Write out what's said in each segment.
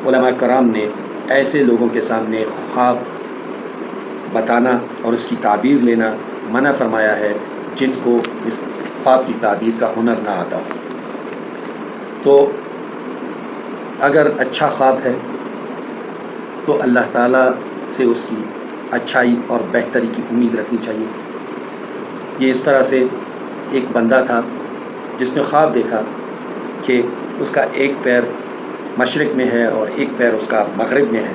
علماء کرام نے ایسے لوگوں کے سامنے خواب بتانا اور اس کی تعبیر لینا منع فرمایا ہے جن کو اس خواب کی تعبیر کا ہنر نہ آتا ہو۔ تو اگر اچھا خواب ہے تو اللہ تعالیٰ سے اس کی اچھائی اور بہتری کی امید رکھنی چاہیے۔ یہ اس طرح سے ایک بندہ تھا جس نے خواب دیکھا کہ اس کا ایک پیر مشرق میں ہے اور ایک پیر اس کا مغرب میں ہے،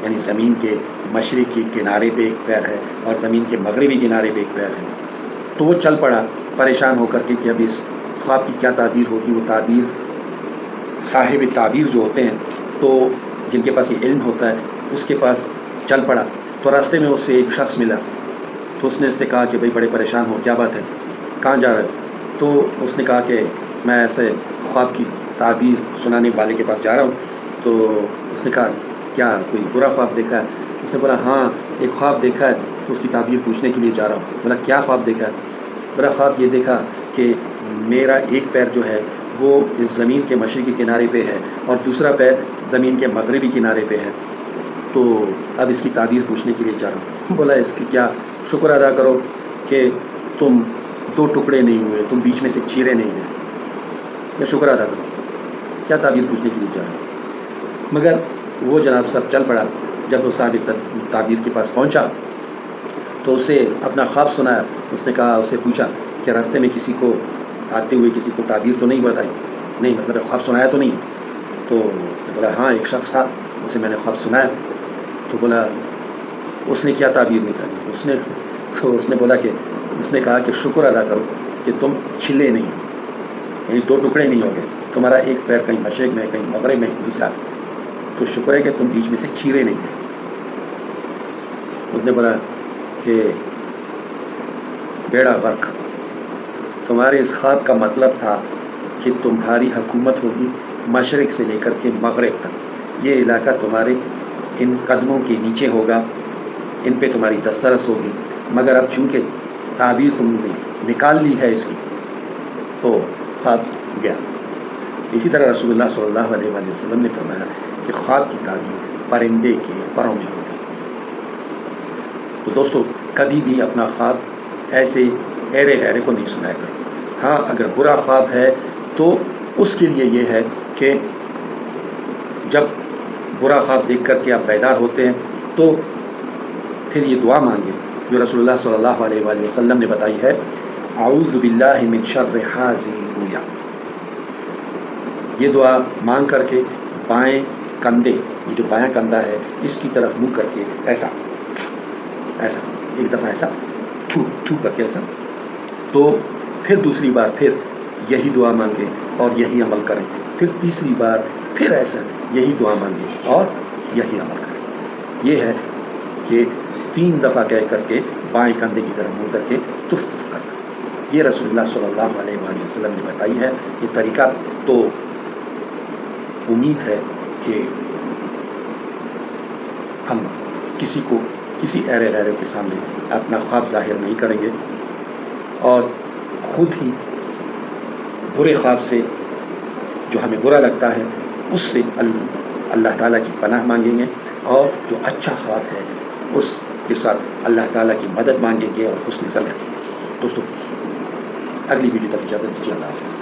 یعنی زمین کے مشرقی کنارے پہ ایک پیر ہے اور زمین کے مغربی کنارے پہ ایک پیر ہے۔ تو وہ چل پڑا پریشان ہو کر کے کہ اب اس خواب کی کیا تعبیر ہوگی۔ وہ تعبیر صاحب تعبیر جو ہوتے ہیں تو جن کے پاس یہ علم ہوتا ہے اس کے پاس چل پڑا۔ تو راستے میں اس سے ایک شخص ملا، تو اس نے اس سے کہا کہ بھائی بڑے پریشان ہو، کیا بات ہے، کہاں جا رہے ہو؟ تو اس نے کہا کہ میں ایسے خواب کی تعبیر سنانے والے کے پاس جا رہا ہوں۔ تو اس نے کہا کیا کوئی برا خواب دیکھا ہے؟ اس نے بولا ہاں ایک خواب دیکھا ہے، تو اس کی تعبیر پوچھنے کے لیے جا رہا ہوں۔ بولا کیا خواب دیکھا ہے؟ بولا خواب یہ دیکھا کہ میرا ایک پیر جو ہے وہ اس زمین کے مشرقی کنارے پہ ہے اور دوسرا پیر زمین کے مغربی کنارے پہ ہے، تو اب اس کی تعبیر پوچھنے کے لیے جا رہا ہوں۔ بولا اس کی کیا شکر ادا کرو کہ تم دو ٹکڑے نہیں ہوئے، تم بیچ میں سے چیرے نہیں ہیں، یا شکر ادا کرو، کیا تعبیر پوچھنے کے لیے جا رہا ہوں۔ مگر وہ جناب صاحب چل پڑا۔ جب وہ صاحب تعبیر کے پاس پہنچا تو اسے اپنا خواب سنایا۔ اس نے کہا، اس سے پوچھا کہ راستے میں کسی کو آتے ہوئے کسی کو تعبیر تو نہیں بتائی؟ نہیں، مطلب خواب سنایا تو نہیں؟ تو اس نے بولا ہاں ایک شخص تھا، اسے میں نے خواب سنایا۔ تو بولا اس نے کیا تعبیر نکالی؟ اس نے بولا کہ اس نے کہا کہ شکر ادا کرو کہ تم چھلے نہیں، یعنی دو ٹکڑے نہیں ہو گئے، تمہارا ایک پیر کہیں مشرق میں کہیں مغرب میں دوسرا، تو شکر ہے کہ تم بیچ میں سے چیرے نہیں ہیں۔ اس نے بولا کہ بیڑا غرق، تمہارے اس خواب کا مطلب تھا کہ تمہاری حکومت ہوگی مشرق سے لے کر کے مغرب تک، یہ علاقہ تمہارے ان قدموں کے نیچے ہوگا، ان پہ تمہاری دسترس ہوگی، مگر اب چونکہ تعبیر تم نے نکال لی ہے اس کی تو خواب گیا۔ اسی طرح رسول اللہ صلی اللہ علیہ وآلہ وسلم نے فرمایا کہ خواب کی تعبیر پرندے کے پروں میں ہوتی ہے۔ تو دوستو کبھی بھی اپنا خواب ایسے ایرے غیرے کو نہیں سنایا کرو۔ ہاں اگر برا خواب ہے تو اس کے لیے یہ ہے کہ جب برا خواب دیکھ کر کے آپ بیدار ہوتے ہیں تو پھر یہ دعا مانگیں جو رسول اللہ صلی اللہ علیہ وآلہ وسلم نے بتائی ہے، اعوذ باللہ من شر حاذی الرؤیا۔ یہ دعا مانگ کر کے بائیں کندھے، یہ جو بایاں کندھا ہے اس کی طرف منہ کر کے ایسا ایک دفعہ ایسا تھو کر کے ایسا، تو پھر دوسری بار پھر یہی دعا مانگیں اور یہی عمل کریں، پھر تیسری بار پھر ایسا یہی دعا مانگیں اور یہی عمل کریں۔ یہ ہے کہ 3 دفعہ کہہ کر کے بائیں کندھے کی طرف منہ کر کے تف کرنا، یہ رسول اللہ صلی اللہ علیہ وآلہ وسلم نے بتائی ہے یہ طریقہ۔ تو امید ہے کہ ہم کسی ایرے غیرے کے سامنے اپنا خواب ظاہر نہیں کریں گے اور خود ہی برے خواب سے جو ہمیں برا لگتا ہے اس سے اللہ تعالیٰ کی پناہ مانگیں گے، اور جو اچھا خواب ہے اس کے ساتھ اللہ تعالیٰ کی مدد مانگیں گے اور حسن ظن رکھیں گے۔ دوستو اگلی ویڈیو تک اجازت دیجیے، اللہ حافظ۔